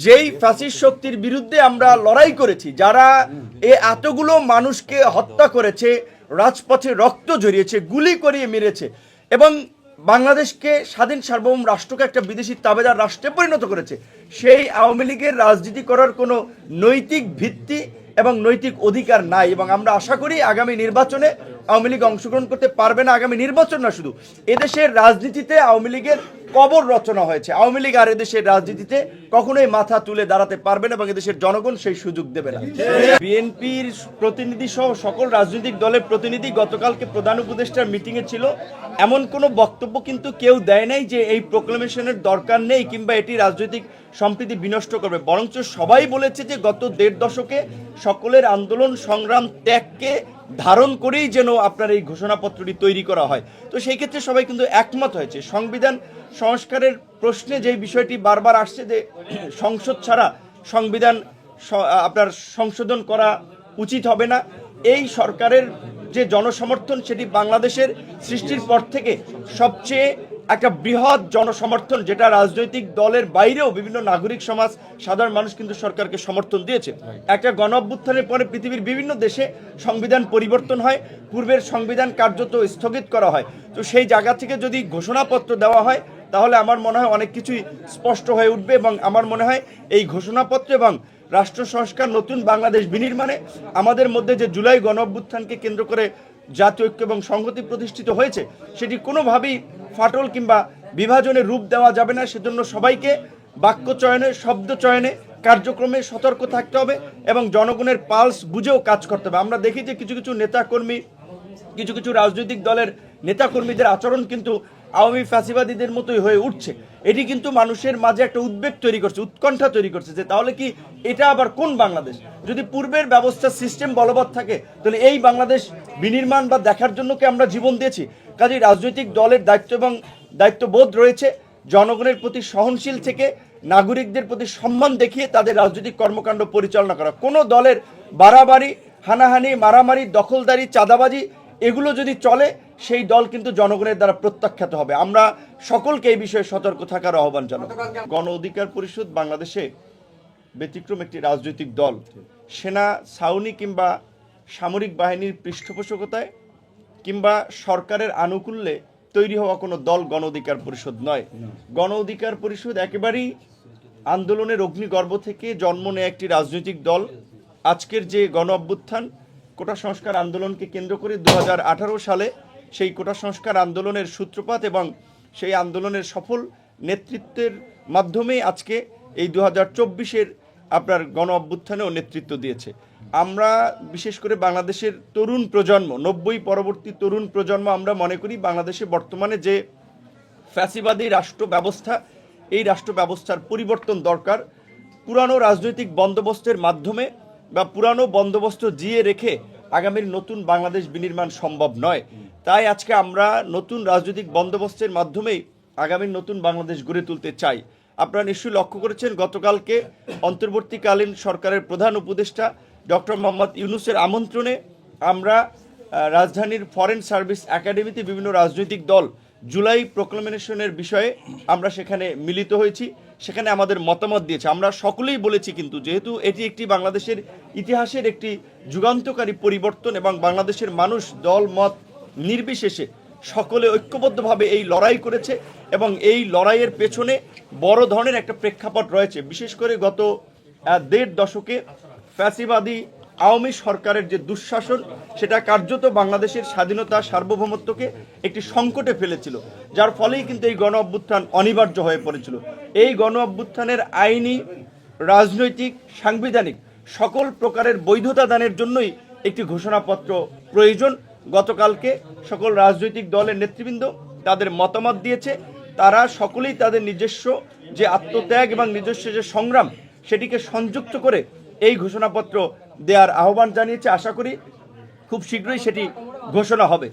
যেই ফ্যাসিস্ট শক্তির বিরুদ্ধে আমরা লড়াই করেছি, যারা এতগুলো মানুষকে হত্যা করেছে, রাজপথে রক্ত ঝরিয়েছে, গুলি করিয়ে মেরেছে এবং বাংলাদেশকে স্বাধীন সার্বভৌম রাষ্ট্রকে একটা বিদেশি তাবেদার রাষ্ট্রে পরিণত করেছে, সেই আওয়ামী লীগের রাজনীতি করার কোনো নৈতিক ভিত্তি এবং নৈতিক অধিকার নাই। এবং আমরা আশা করি আগামী নির্বাচনে আওয়ামী লীগ অংশগ্রহণ করতে পারবে না। আগামী নির্বাচন না, শুধু এদেশের রাজনীতিতে আওয়ামী লীগের কবর রচনা হয়েছে। আওয়ামী লীগ আর এদেশের রাজনীতিতে কখনোই মাথা তুলে দাঁড়াতে পারবে না এবং এদেশের জনগণ সেই সুযোগ দেবে না। বিএনপির প্রতিনিধি সহ সকল রাজনৈতিক দলের প্রতিনিধি গতকালকে প্রধান উপদেষ্টার মিটিংয়ে ছিল। এমন কোনো বক্তব্য কিন্তু কেউ দেয় নাই যে এই প্রোক্লামেশনের দরকার নেই কিংবা এটি রাজনৈতিক সম্প্রীতি বিনষ্ট করবে, বরঞ্চ সবাই বলেছে যে গত 1.5 দশকে সকলের আন্দোলন সংগ্রাম ত্যাগকে ধারণ করেই যেন আপনার এই ঘোষণাপত্রটি তৈরি করা হয়। তো সেই ক্ষেত্রে সবাই কিন্তু একমত হয়েছে। সংবিধান সংস্কারের প্রশ্নে যেই বিষয়টি বারবার আসছে যে সংসদ ছাড়া সংবিধান আপনার সংশোধন করা উচিত হবে না, এই সরকারের যে জনসমর্থন সেটি বাংলাদেশের সৃষ্টির পর থেকে সবচেয়ে একটা বৃহৎ জনসমর্থন, যেটা রাজনৈতিক দলের বাইরেও বিভিন্ন নাগরিক সমাজ সাধারণ মানুষ কিন্তু সরকারকে সমর্থন দিয়েছে। একটা গণ অভ্যুত্থানের পরে পৃথিবীর বিভিন্ন দেশে সংবিধান পরিবর্তন হয়, পূর্বের সংবিধান কার্যত স্থগিত করা হয়। তো সেই জায়গা থেকে যদি ঘোষণাপত্র দেওয়া হয় তাহলে আমার মনে হয় অনেক কিছুই স্পষ্ট হয়ে উঠবে এবং আমার মনে হয় এই ঘোষণাপত্র এবং রাষ্ট্র সংস্কার নতুন বাংলাদেশ বিনির্মাণে আমাদের মধ্যে যে জুলাই গণ অভ্যুত্থানকে কেন্দ্র করে জাতীয় ঐক্য এবং সংহতি প্রতিষ্ঠিত হয়েছে সেটি কোনোভাবেই ফাটল কিংবা বিভাজনের রূপ দেওয়া যাবে না। সেজন্য সবাইকে বাক্য চয়নে, শব্দ চয়নে, কার্যক্রমে সতর্ক থাকতে হবে এবং জনগণের পালস বুঝেও কাজ করতে হবে। আমরা দেখি যে কিছু কিছু নেতাকর্মী, কিছু রাজনৈতিক দলের নেতাকর্মীদের আচরণ কিন্তু আওয়ামী ফ্যাসিবাদীদের মতোই হয়ে উঠছে। এটি কিন্তু মানুষের মাঝে একটা উদ্বেগ তৈরি করছে, উৎকণ্ঠা তৈরি করছে যে তাহলে কি এটা আবার কোন বাংলাদেশ? যদি পূর্বের ব্যবস্থা সিস্টেম বলবৎ থাকে তাহলে এই বাংলাদেশ বিনির্মাণ বা দেখার জন্য কি আমরা জীবন দিয়েছি? কাজেই রাজনৈতিক দলের দায়িত্ব এবং দায়িত্ববোধ রয়েছে জনগণের প্রতি সহনশীল থেকে নাগরিকদের প্রতি সম্মান দেখিয়ে তাদের রাজনৈতিক কর্মকাণ্ড পরিচালনা করা। কোনো দলের বাড়াবাড়ি, হানাহানি, মারামারি, দখলদারি, চাঁদাবাজি এগুলো যদি চলে সেই দল কিন্তু জনগণের দ্বারা প্রত্যাখ্যাত হবে। আমরা সকলকে এই বিষয়ে সতর্ক থাকার আহ্বান জানাবো। গণ অধিকার পরিষদ বাংলাদেশে ব্যতিক্রম একটি রাজনৈতিক দল। সেনা ছাউনি কিংবা সামরিক বাহিনীর পৃষ্ঠপোষকতায় কিংবা সরকারের আনুকূল্যে তৈরি হওয়া কোনো দল গণ অধিকার পরিষদ নয়। গণ অধিকার পরিষদ একেবারেই আন্দোলনের অগ্নিগর্ভ থেকে জন্ম নেয় একটি রাজনৈতিক দল। আজকের যে গণ অভ্যুত্থান, কোটা সংস্কার আন্দোলনকে কেন্দ্র করে 2018 সালে সেই কোটা সংস্কার আন্দোলনের সূত্রপাত এবং সেই আন্দোলনের সফল নেতৃত্বের মাধ্যমে আজকে এই 2024-এর আপনার গণ অভ্যুত্থানেও নেতৃত্ব দিয়েছে। আমরা বিশেষ করে বাংলাদেশের তরুণ প্রজন্ম, 90 পরবর্তী তরুণ প্রজন্ম, আমরা মনে করি বাংলাদেশে বর্তমানে যে ফ্যাসিবাদী রাষ্ট্র ব্যবস্থা, এই রাষ্ট্র ব্যবস্থার পরিবর্তন দরকার। পুরানো রাজনৈতিক বন্দোবস্তের মাধ্যমে বা পুরানো বন্দোবস্ত জিয়ে রেখে আগামীর নতুন বাংলাদেশ বিনির্মাণ সম্ভব নয়। তাই আজকে আমরা নতুন রাজনৈতিক বন্দোবস্তের মাধ্যমেই আগামীর নতুন বাংলাদেশ গড়ে তুলতে চাই। আপনারা নিশ্চয়ই লক্ষ্য করেছেন গতকালকে অন্তর্বর্তীকালীন সরকারের প্রধান উপদেষ্টা ডক্টর মোহাম্মদ ইউনূসের আমন্ত্রণে আমরা রাজধানীর ফরেন সার্ভিস একাডেমিতে বিভিন্ন রাজনৈতিক দল জুলাই প্রোক্লামেশনের বিষয়ে আমরা সেখানে মিলিত হয়েছি, সেখানে আমাদের মতামত দিয়েছে। আমরা সকলেই বলেছি কিন্তু যেহেতু এটি একটি বাংলাদেশের ইতিহাসের একটি যুগান্তকারী পরিবর্তন এবং বাংলাদেশের মানুষ দল মত নির্বিশেষে সকলে ঐক্যবদ্ধভাবে এই লড়াই করেছে এবং এই লড়াইয়ের পেছনে বড় ধরনের একটা প্রেক্ষাপট রয়েছে। বিশেষ করে গত 1.5 দশকে ফ্যাসিবাদী আওয়ামী সরকারের যে দুঃশাসন সেটা কার্যত বাংলাদেশের স্বাধীনতা সার্বভৌমত্বকে একটি সংকটে ফেলেছিল, যার ফলেই কিন্তু এই গণ অভ্যুত্থান অনিবার্য হয়ে পড়েছিল। এই গণ অভ্যুত্থানের আইনি, রাজনৈতিক, সাংবিধানিক সকল প্রকারের বৈধতা দানের জন্যই একটি ঘোষণাপত্র প্রয়োজন। গতকালকে সকল রাজনৈতিক দলের নেতৃবৃন্দ তাদের মতামত দিয়েছে। তারা সকলেই তাদের নিজস্ব যে আত্মত্যাগ এবং নিজস্ব যে সংগ্রাম সেটিকে সংযুক্ত করে এই ঘোষণাপত্র দেওয়ার আহ্বান জানিয়েছে। আশা করি খুব শীঘ্রই সেটি ঘোষণা হবে।